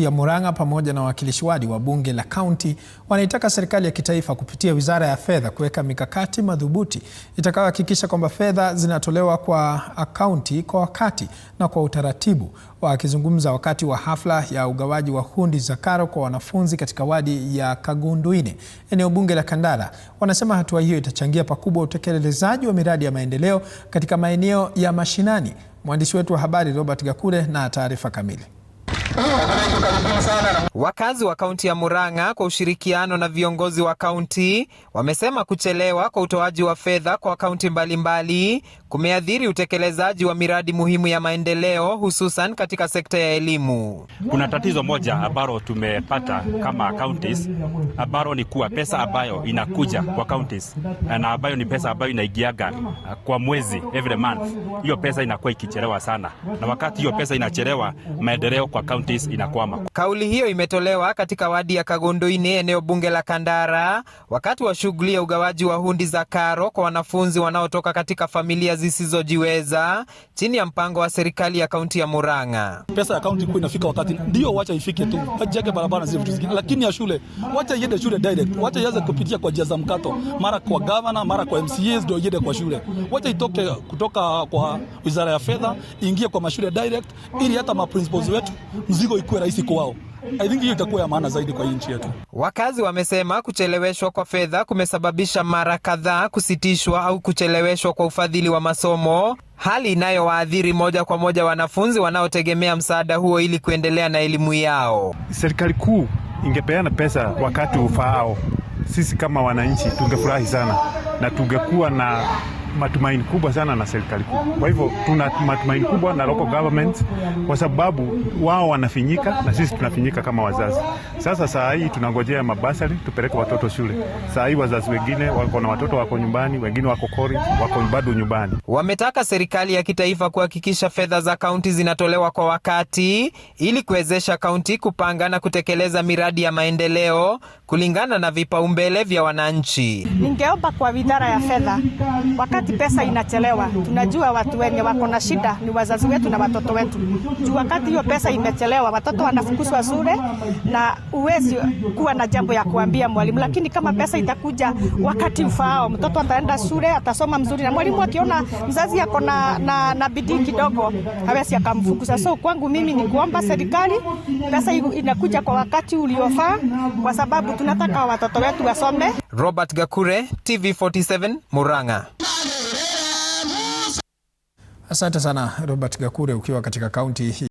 ya Murang'a pamoja na wawakilishi wadi wa bunge la kaunti wanaitaka serikali ya kitaifa kupitia Wizara ya Fedha kuweka mikakati madhubuti itakayohakikisha kwamba fedha zinatolewa kwa akaunti kwa wakati na kwa utaratibu. Wakizungumza wakati wa hafla ya ugawaji wa hundi za karo kwa wanafunzi katika wadi ya Kagunduine, eneo bunge la Kandara, wanasema hatua hiyo itachangia pakubwa utekelezaji wa miradi ya maendeleo katika maeneo ya mashinani. Mwandishi wetu wa habari Robert Gakure na taarifa kamili. Wakazi wa kaunti ya Murang'a kwa ushirikiano na viongozi wa kaunti wamesema kuchelewa kwa utoaji wa fedha kwa kaunti mbalimbali kumeathiri utekelezaji wa miradi muhimu ya maendeleo, hususan katika sekta ya elimu. Kuna tatizo moja ambalo tumepata kama counties, ambalo ni kuwa pesa ambayo inakuja kwa counties na ambayo ni pesa ambayo inaigiaga kwa mwezi, every month, hiyo pesa inakuwa ikichelewa sana, na wakati hiyo pesa inachelewa, maendeleo kwa counties inakwama. Kauli hiyo imetolewa katika wadi ya Kagunduine, eneo bunge la Kandara, wakati wa shughuli ya ugawaji wa hundi za karo kwa wanafunzi wanaotoka katika familia zisizojiweza chini ya mpango wa serikali ya kaunti ya Murang'a. Pesa ya kaunti kwa inafika wakati ndio wacha ifike tu, wajenge barabara zile vitu zingine, lakini ya shule wacha iende shule direct, wacha ianze kupitia kwa jaza mkato, mara kwa governor, mara kwa MCAs, ndio iende kwa shule. Wacha itoke kutoka kwa Wizara ya Fedha ingie kwa mashule direct, ili hata ma principals wetu mzigo ikuwe rahisi kwao. I think hiyo itakuwa ya maana zaidi kwa nchi yetu. Wakazi wamesema kucheleweshwa kwa fedha kumesababisha mara kadhaa kusitishwa au kucheleweshwa kwa ufadhili wa masomo, hali inayowaathiri moja kwa moja wanafunzi wanaotegemea msaada huo ili kuendelea na elimu yao. Serikali kuu ingepeana pesa wakati ufaao, sisi kama wananchi tungefurahi sana na tungekuwa na matumaini kubwa sana na serikali kuu. Kwa hivyo tuna matumaini kubwa na local government, kwa sababu wao wanafinyika na sisi tunafinyika kama wazazi. Sasa saa hii tunangojea mabasari tupeleke watoto shule. Saa hii wazazi wengine wako na watoto wako nyumbani, wengine wako kori, wako bado nyumbani. Wametaka serikali ya kitaifa kuhakikisha fedha za kaunti zinatolewa kwa wakati ili kuwezesha kaunti kupanga na kutekeleza miradi ya maendeleo kulingana na vipaumbele vya wananchi. Ningeomba kwa Wizara ya Fedha, wakati pesa inachelewa, tunajua watu wenye wako na shida ni wazazi wetu na watoto wetu. Juu wakati hiyo pesa imechelewa, watoto wanafukuzwa shule na uwezi kuwa na jambo ya kuambia mwalimu, lakini kama pesa itakuja wakati ufaao, mtoto ataenda shule, atasoma mzuri, na mwalimu akiona mzazi yako na bidii kidogo hawezi akamfukuza. So kwangu mimi ni kuomba serikali pesa inakuja kwa wakati uliofaa, kwa sababu tunataka watoto wetu wasome. Robert Gakure, TV47, Murang'a. Asante sana Robert Gakure ukiwa katika kaunti hii.